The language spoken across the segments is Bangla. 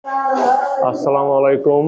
আসসালামু আলাইকুম।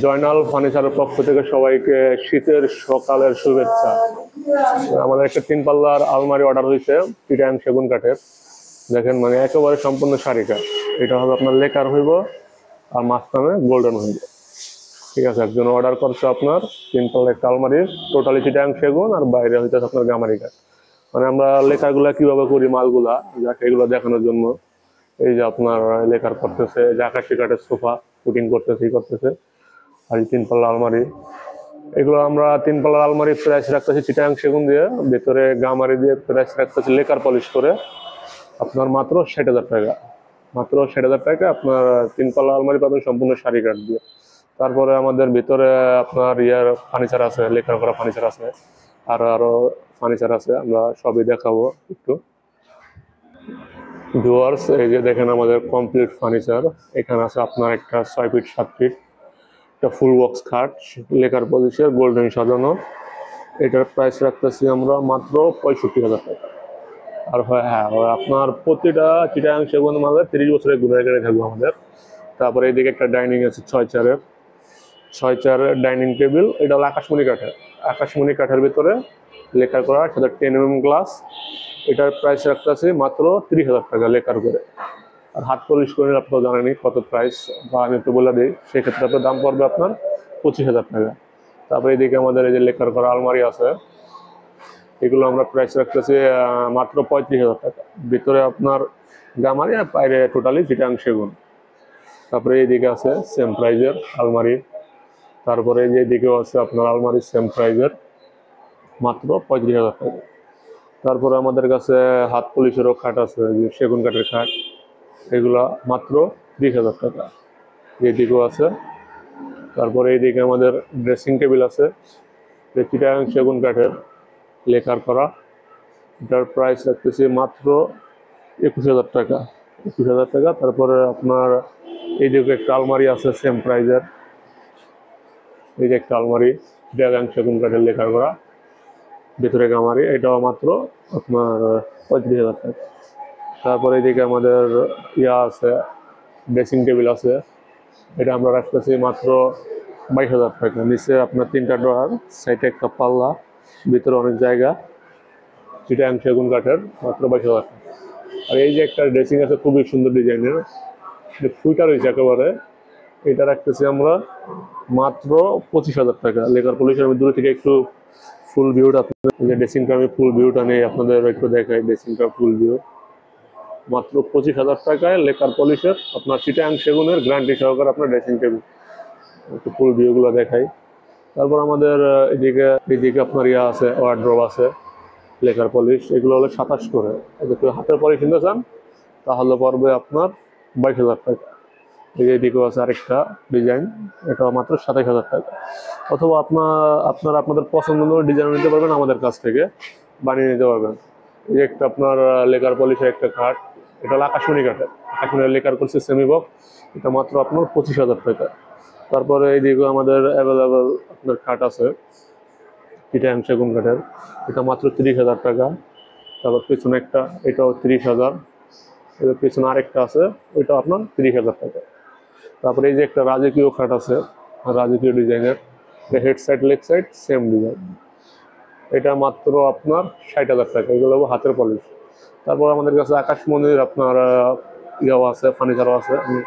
জয়নাল ফার্নিচারের পক্ষ থেকে সবাইকে শীতের সকালের শুভেচ্ছা। আমাদের একটা 3 পাল্লার আলমারি অর্ডার হয়েছে চিটাগাং সেগুন কাঠের। দেখেন মানে একেবারে সম্পূর্ণ সারি কাঠ। এটা হবে আপনার লেকার হইব আর মাঝখানে গোল্ডেন হইব। ঠিক আছে, একজন অর্ডার করছে আপনার 3 পাল্লা একটা আলমারি, টোটালি চিটাগাং সেগুন আর বাইরে হইতেছে আপনার গামারি কাঠ। মানে আমরা লেকারগুলা কিভাবে করি মালগুলা, যাকে এগুলো দেখানোর জন্য এই যে আপনার লেকার করতেছে, যে আকাশি কাঠের সোফা পুটিং করতেছে আর এই 3 পাল্লা আলমারি। এগুলো আমরা 3 পাল্লার আলমারি প্রাইস রাখতেছি চিটাগাং সেগুন দিয়ে, ভেতরে গামারি দিয়ে প্রাইস রাখতেছি লেকার পলিশ করে আপনার মাত্র 60,000 টাকা। মাত্র 60,000 টাকা আপনার 3 পাল্লা আলমারি পাবেন সম্পূর্ণ সারি কাঠ দিয়ে। তারপরে আমাদের ভিতরে আপনার ইয়ার ফার্নিচার আছে, লেকার করা ফার্নিচার আছে, আরো ফার্নিচার আছে, আমরা সবই দেখাবো একটু। ডুয়ার্স, এই যে দেখেন আমাদের কমপ্লিট ফার্নিচার। এখানে আছে আপনার একটা 6 ফিট 7 ফিট একটা ফুল বক্স খাট, লেকার পলিশের গোল্ডেন সাজানো। এটার প্রাইস রাখতেছি আমরা মাত্র 65,000 টাকা। আর হ্যাঁ, আপনার প্রতিটা চিটাগাং সেগুন মালে 30 বছরের গুণাগারে থাকবে আমাদের। তারপরে এইদিকে একটা ডাইনিং আছে 6 চেয়ারের ডাইনিং টেবিল। এটা হলো আকাশমণি কাঠের ভিতরে লেকার করা, সাথে 10 mm গ্লাস। এটার প্রাইস রাখতেছি মাত্র 30,000 টাকা লেকার করে। আর হাত পলিশ করে আপনারা জানেনি কত প্রাইস, বা আমি একটু বলে দিই, সেক্ষেত্রে আপনার দাম পড়বে আপনার 25,000 টাকা। তারপরে এদিকে আমাদের এই যে লেকার করা আলমারি আছে, এগুলো আমরা প্রাইস রাখতেছি মাত্র 35,000 টাকা। ভিতরে আপনার গামারি আর বাইরে টোটালি চিটাগাং সেগুন। তারপরে এইদিকে আছে সেম প্রাইজের আলমারি। তারপরে যে দিকেও আছে আপনার আলমারি সেম প্রাইজের মাত্র 35,000 টাকা। তারপরে আমাদের কাছে হাত পলিশেরও খাট আছে, যে সেগুন কাঠের খাট, এগুলা মাত্র 20,000 টাকা। এইদিকেও আছে। তারপরে এইদিকে আমাদের ড্রেসিং টেবিল আছে, যে চিটাগাং সেগুন কাঠের লেকার করা। এটার প্রাইস রাখতেছি মাত্র 21,000 টাকা। 21,000 টাকা। তারপরে আপনার এইদিকে একটা আলমারি আছে সেম প্রাইজের, এই যে একটা আলমারি চিটাগাং সেগুন কাঠের লেকার করা, ভিতরে গামারি, এটাও মাত্র আপনার 35,000 টাকা। তারপরে এদিকে আমাদের আছে, ড্রেসিং টেবিল আছে, এটা আমরা রাখতেছি মাত্র 22,000 টাকা। নিচে আপনার 3টা ড্রয়ার, সাইডে একটা পাল্লা, ভিতরে অনেক জায়গা, চিটাগাং সেগুন কাঠের, মাত্র 22,000 টাকা। আর এই যে একটা ড্রেসিং আছে খুবই সুন্দর ডিজাইনের, ফুইটা রয়েছে একেবারে, এটা রাখতেছি আমরা মাত্র 25,000 টাকা। লেকার পলিশের আমি দূরে থেকে একটু ফুল ভিউটা, যে ড্রেসিংটা আমি ফুল ভিউটা নেই আপনাদের একটু দেখাই। ড্রেসিংটা ফুল ভিউ মাত্র 25,000 টাকায় লেকার পলিশের আপনার চিটাগাং সেগুনের গ্যারান্টি সহকারে আপনার ড্রেসিং টেবিল। একটু ফুল ভিউগুলো দেখাই। তারপর আমাদের এদিকে আপনার আছে, ওয়ার্ড্রোব আছে, লেকার পলিশ, এগুলো হলো 27 করে। যদি হাতের পলিশ নিতে চান তাহলে পড়বে আপনার 22,000 টাকা। এদিকেও আছে আরেকটা ডিজাইন, এটা মাত্র 27,000 টাকা। অথবা আপনাদের পছন্দ মতো ডিজাইন নিতে পারবেন, আমাদের কাছ থেকে বানিয়ে নিতে পারবেন। এই একটা আপনার লেকার পলিশের একটা খাট, এটা হলো আকাশমণি কাঠের, আকাশমণি লেকার করছে সেমি বক্স, এটা মাত্র আপনার 25,000 টাকা। তারপরে এইদিকে আমাদের অ্যাভেলেবেল আপনার খাট আছে চিটাগাং সেগুন কাঠের, এটা মাত্র 30,000 টাকা। তারপর পেছনে একটা, এটাও 30,000। এর পেছনে আরেকটা আছে, ওইটা আপনার 30,000 টাকা। তারপরে এই যে একটা রাজকীয় খাট আছে, রাজকীয় ডিজাইনের, head side leg side same design, এটা মাত্র আপনার 60,000 টাকা। এগুলো হাতের পলিশ। তারপর আমাদের কাছে আকাশমণির আপনার ইয়েও আছে, ফার্নিচারও আছে, আমি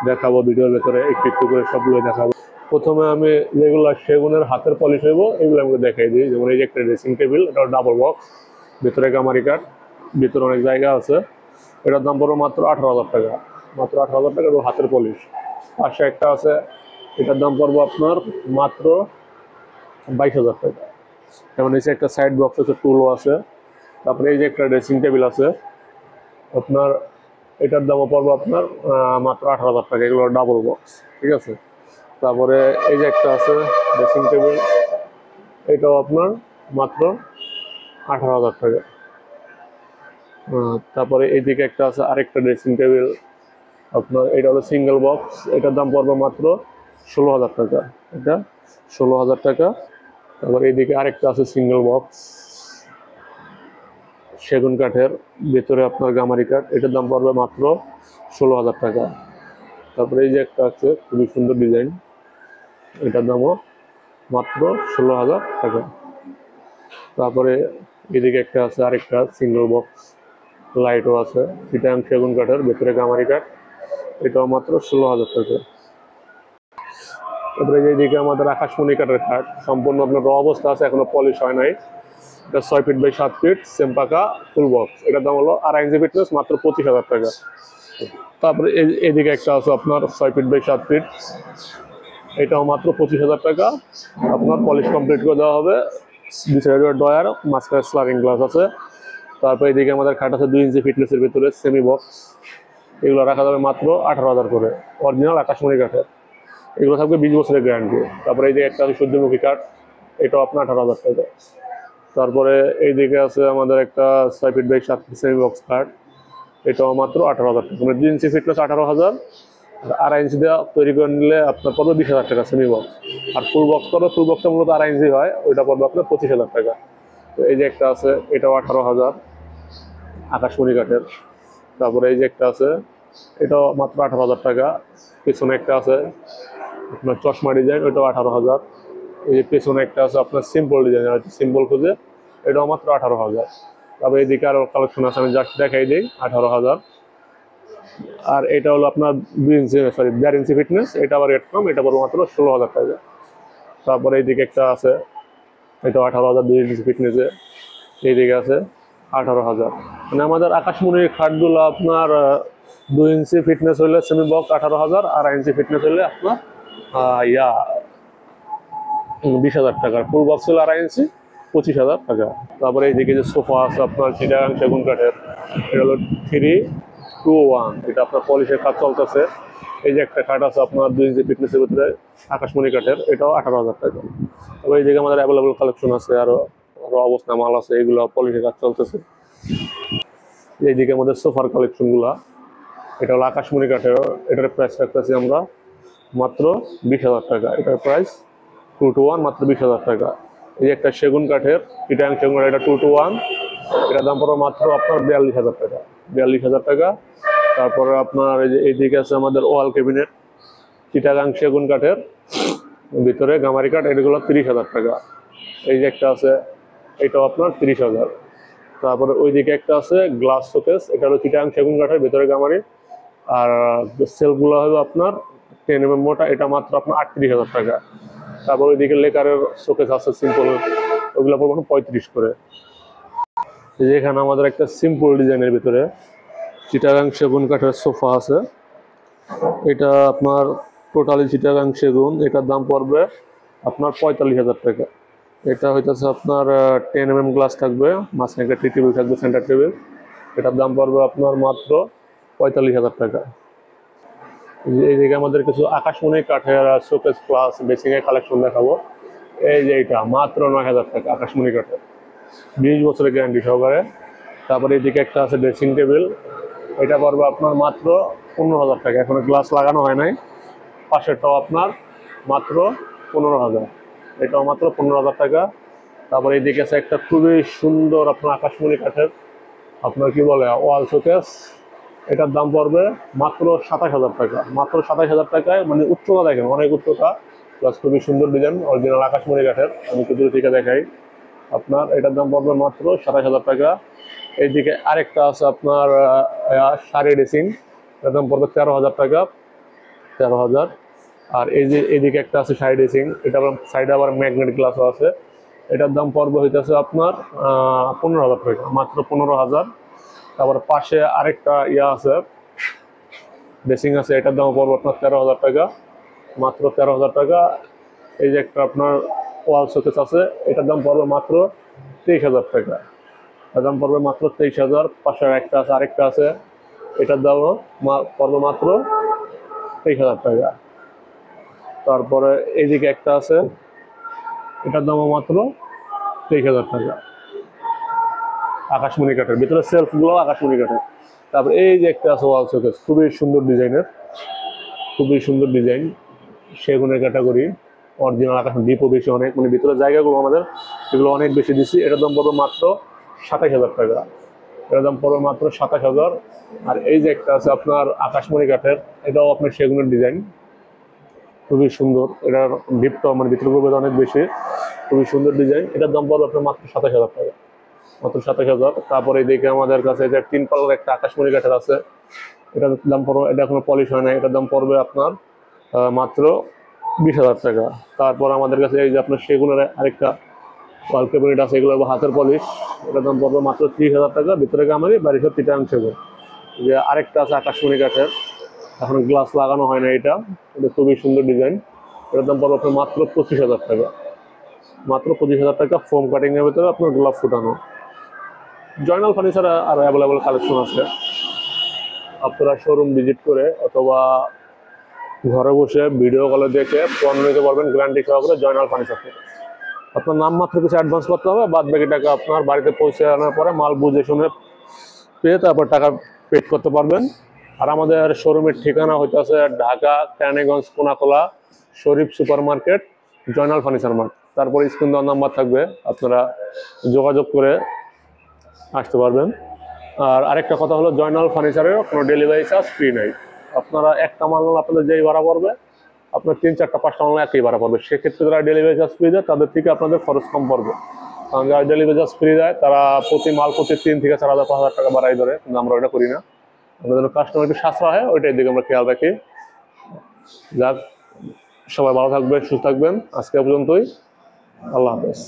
দেখাবো ভিডিওর ভেতরে একটু একটু করে সবগুলো দেখাবো। প্রথমে আমি যেগুলো সেগুনের হাতের পলিশ হইব এগুলো আমি দেখাই দিই। যেমন এই যে একটা ড্রেসিং টেবিল, এটা ডাবল বক্স, ভিতরে গামারি কাঠ, ভিতরে অনেক জায়গা আছে, এটার দাম পড়বে মাত্র 18,000 টাকা। মাত্র 18,000 টাকা, এবং হাতের পলিশ। পাশে একটা আছে, এটার দাম পড়বে আপনার মাত্র 22,000 টাকা। যেমন নিচে একটা সাইড বক্স আছে, টুলও আছে। তারপরে এই যে একটা ড্রেসিং টেবিল আছে আপনার, এটার দামও পড়বে আপনার মাত্র 18,000 টাকা। এগুলো ডাবল বক্স, ঠিক আছে। তারপরে এই যে একটা আছে ড্রেসিং টেবিল, এটাও আপনার মাত্র 18,000 টাকা। তারপরে এইদিকে একটা আছে আরেকটা ড্রেসিং টেবিল আপনার, এটা হলো সিঙ্গেল বক্স, এটার দাম পড়বে মাত্র 16,000 টাকা। এটা 16,000 টাকা। তারপর এইদিকে আরেকটা আছে সিঙ্গেল বক্স, সেগুন কাঠের, ভেতরে আপনার গামারি কাঠ, এটার দাম পড়বে মাত্র 16,000 টাকা। তারপরে এই যে একটা আছে খুবই সুন্দর ডিজাইন, এটার দামও মাত্র 16,000 টাকা। তারপরে এদিকে একটা আছে আরেকটা সিঙ্গেল বক্স লাইটও আছে, চিটাগাং সেগুন কাঠের, ভেতরে গামারি কাঠ, এটাও মাত্র 16,000 টাকা। তারপরে এইদিকে আমাদের আকাশমণি কাঠের খাট, সম্পূর্ণ আপনার র অবস্থা আছে, এখনো পলিশ হয় নাই। এটা 6 ফিট বাই 7 ফিট সেম পাকা ফুল বক্স, এটার দাম হলো 2.5 ইঞ্চি ফিটনেস, মাত্র 25,000 টাকা। তারপরে এদিকে একটা আছে আপনার 6 ফিট বাই 7 ফিট, এটাও মাত্র 25,000 টাকা। আপনার পলিশ কমপ্লিট করে দেওয়া হবে, 2 সাইডের ডয়ার, মাঝখানে স্লারিং গ্লাস আছে। তারপরে এদিকে আমাদের খাট আছে 2 ইঞ্চি ফিটনেসের ভিতরে সেমি বক্স, এগুলো রাখা যাবে মাত্র 18,000 করে, অরিজিনাল আকাশমণি কাঠের, এগুলো থাকবে 20 বছরের গ্যারান্টি। তারপরে এই যে একটা আছে সূর্যমুখী কাঠ, এটাও আপনার 18,000 টাকা। তারপরে এইদিকে আছে আমাদের একটা 6 feet by 7 feet semi box কাঠ, এটাও মাত্র 18,000 টাকা, মানে 2 ইঞ্চি ফিটনেস 18,000, আর 2.5 ইঞ্চি দেওয়া তৈরি করে নিলে আপনার পড়বে 20,000 টাকা সেমি বক্স। আর ফুল বক্স করবে, ফুল বক্সটা মূলত 2.5 ইঞ্চি হয়, ওইটা পড়বে আপনার 25,000 টাকা। তো এই যে একটা আছে, এটাও 18,000 আকাশমণি কাঠের। তারপরে এই যে একটা আছে, এটাও মাত্র 18,000 টাকা। পেছনে একটা আছে আপনার চশমা ডিজাইন, ওইটাও 18,000। এই যে পেছনে একটা আছে আপনার সিম্পল ডিজাইন, সিম্পল খুঁজে, এটাও মাত্র 18,000। তারপরে এইদিকে আরো কালেকশন আছে, আমি জাস্ট দেখাই দিই, 18,000। আর এটা হলো আপনার 2 ইঞ্চি, সরি 1.5 ইঞ্চি ফিটনেস, এটা আবার রেট কম, এটা পড়বে মাত্র 16,000 টাকা। তারপরে এইদিকে একটা আছে, এটাও 18,000, 2 ইঞ্চি ফিটনেসে, এইদিকে আছে 18,000। মানে আমাদের আকাশমণির খাটগুলো আপনার 2 ইঞ্চি ফিটনেস হলে সেমি বক্স 18,000, 2.5 ইঞ্চি ফিটনেস হলে আপনার 20,000 টাকা, ফুল বক্স হলে 2.5 ইঞ্চি 25,000 টাকা। তারপরে এইদিকে যে সোফা আছে আপনার চিটাগাং সেগুন কাঠের, এটা হলো 3-2-1, এটা আপনার পলিশের কাজ চলতেছে। এই যে একটা খাট আছে আপনার 2 ইঞ্চি ফিটনেসের ভিতরে আকাশমণি কাঠের, এটাও 18,000 টাকা। তারপরে এইদিকে আমাদের অ্যাভেলেবল কালেকশন আছে, আরো অবস্থা মাল আছে, এগুলো পলিশের কাজ চলতেছে। এইদিকে আমাদের সোফার কালেকশন গুলা, এটা হলো আকাশমণি কাঠের, এটার প্রাইস রাখতেছি আমরা মাত্র 20,000 টাকা। এটার প্রাইস 2-1, মাত্র 20,000 টাকা। এই যে একটা সেগুন কাঠের, চিটাগাং সেগুন কাঠের, এটা 2-1, এটার দাম পড়বে মাত্র আপনার 42,000 টাকা, 42,000 টাকা। তারপরে আপনার এই যে এইদিকে আছে আমাদের ওয়াল ক্যাবিনেট, চিটাগাং সেগুন কাঠের, ভিতরে গামারি কাঠ, এগুলো 30,000 টাকা। এই যে একটা আছে, এটাও আপনার 30,000। তারপরে ওইদিকে একটা আছে গ্লাস শোকেস, এটা হলো চিটাগাং সেগুন কাঠের, ভিতরে গামারি, আর সেলফগুলো হলো আপনার 10 mm মোটা, এটা মাত্র আপনার 38,000 টাকা। তারপর ওইদিকে লেকারের শোকেস আছে সিম্পল, ওইগুলো পড়বে 35 করে। যেখানে আমাদের একটা সিম্পল ডিজাইনের ভিতরে চিটাগাং সেগুন কাঠের সোফা আছে, এটা আপনার টোটালি চিটাগাং সেগুন, এটার দাম পড়বে আপনার 45,000 টাকা। এটা হইতেছে আপনার 10 mm গ্লাস থাকবে, মাঝখানে একটা টি টেবিল থাকবে, সেন্টার টেবিল, এটার দাম পড়বে আপনার মাত্র 45,000 টাকা। এইদিকে আমাদের কিছু আকাশমণি কাঠের শোকেস প্লাস বেসিং এর কালেকশন দেখাবো। এই যে এটা মাত্র 9,000 টাকা, আকাশমণি কাঠের, 20 বছরের গ্যারান্টি সহকারে। তারপরে এদিকে একটা আছে ড্রেসিং টেবিল, এটা পড়বে আপনার মাত্র 15,000 টাকা, এখনো গ্লাস লাগানো হয় নাই। পাশেরটাও আপনার মাত্র 15,000, এটাও মাত্র 15,000 টাকা। তারপরে এদিকে আছে একটা খুবই সুন্দর আপনার আকাশমণি কাঠের, আপনার কি বলে ওয়াল শোকেস, এটার দাম পড়বে মাত্র 27,000 টাকা, মাত্র 27,000 টাকায়। মানে উচ্চতা দেখেন, অনেক উচ্চতা, প্লাস খুবই সুন্দর ডিজাইন, অরিজিনাল আকাশমণি কাঠের। আমি একটু দূরে থেকে দেখাই, আপনার এটার দাম পড়বে মাত্র 27,000 টাকা। এইদিকে আরেকটা আছে আপনার শাড়ি ড্রেসিং, এটার দাম পড়বে 13,000 টাকা, 13,000। আর এই যে এইদিকে একটা আছে শাড়ি ড্রেসিং, এটা সাইডে আবার ম্যাগনেট গ্লাসও আছে, এটার দাম পড়বে হইতেছে আপনার 15,000 টাকা, মাত্র 15,000। তারপর পাশে আরেকটা আছে ড্রেসিং আছে, এটার দাম পড়বে আপনার 13,000 টাকা, মাত্র 13,000 টাকা। এই যে একটা আপনার ওয়াল শোকেস আছে, এটার দাম পড়বে মাত্র 23,000 টাকা, এটার দাম পড়বে মাত্র 23,000। পাশে একটা আছে, আরেকটা আছে, এটার দামও পড়বে মাত্র 23,000 টাকা। তারপরে এইদিকে একটা আছে, এটার দামও মাত্র 23,000 টাকা, আকাশমণি কাঠের, ভিতরে সেলফগুলো আকাশমণি কাঠের। তারপরে এই যে একটা আছে ওয়াল শোকেস, খুবই সুন্দর ডিজাইনের, খুবই সুন্দর ডিজাইন, সেগুনের ক্যাটাগরি, অরিজিনাল আকাশ, ডিপও বেশি অনেক, মানে ভিতরে জায়গাগুলো আমাদের এগুলো অনেক বেশি দিচ্ছি। এটার দাম পড়বে মাত্র 27,000 টাকা, এটার দাম পড়বে মাত্র 27,000। আর এই যে একটা আছে আপনার আকাশমণি কাঠের, এটাও আপনার সেগুনের ডিজাইন, খুবই সুন্দর। এটার ডিপটা মানে ভিতরে গভীরতা অনেক বেশি, খুবই সুন্দর ডিজাইন। এটার দাম পড়বে আপনার মাত্র 27,000 টাকা, মাত্র 27,000। তারপরে এইদিকে আমাদের কাছে যে 3 পাল্লার একটা আকাশমণি কাঠের আছে, এটার দাম পড়বে, এটা এখনো পলিশ হয় না, এটার দাম পড়বে আপনার মাত্র 20,000 টাকা। তারপর আমাদের কাছে এই যে আপনার সেগুনের আরেকটা ওয়াল ক্যাবিনেট আছে, এগুলো হাতের পলিশ, এটার দাম পড়বে মাত্র 30,000 টাকা। ভিতরে কামারি, বাইরে সব তিনটা অংশ। যে আরেকটা আছে আকাশমণি কাঠের, এখন গ্লাস লাগানো হয় না, এটা খুবই সুন্দর ডিজাইন। এটার দাম পড়বে আপনার মাত্র 25,000 টাকা, মাত্র 25,000 টাকা। ফোম কাটিং এর ভিতরে আপনার গোলাপ ফুটানো। জয়নাল ফার্নিচার আর অ্যাভেলেবল কালেকশন আছে, আপনারা শোরুম ভিজিট করে অথবা ঘরে বসে ভিডিও কলে দেখে পণ্য নিতে পারবেন গ্যারান্টি সহকারে জয়নাল ফার্নিচার থেকে। আপনার নাম মাত্র কিছু অ্যাডভান্স করতে হবে, বাদ বাকি টাকা আপনার বাড়িতে পৌঁছে আনার পরে মাল বুঝে শুনে পেয়ে তারপর টাকা পে করতে পারবেন। আর আমাদের শোরুমের ঠিকানা হইতেছে Dhaka Keraniganj Konakola Sharif super market, Joynal furniture mart. তারপরে স্ক্রিন দেওয়ার নাম্বার থাকবে, আপনারা যোগাযোগ করে আসতে পারবেন। আর আরেকটা কথা হলো, জয়নাল ফার্নিচারের কোনো ডেলিভারি চার্জ ফ্রি নাই। আপনারা একটা মাল আপনাদের যেই ভাড়া পড়বে, আপনার 3, 4, 5টা মাল একই ভাড়া পড়বে। সেক্ষেত্রে যারা ডেলিভারি চার্জ ফ্রি দেয় তাদের থেকে আপনাদের খরচ কম পড়বে। কারণ যারা ডেলিভারি চার্জ ফ্রি দেয় তারা প্রতি 3 থেকে 4,000, 5,000 টাকা বাড়াই ধরে, কিন্তু আমরা ওটা করি না। আমাদের জন্য কাস্টমার একটু সাশ্রয় হয়, ওইটাই দিকে আমরা খেয়াল রাখি। যাক, সবাই ভালো থাকবেন, সুস্থ থাকবেন। আজকে পর্যন্তই, আল্লাহ হাফেজ।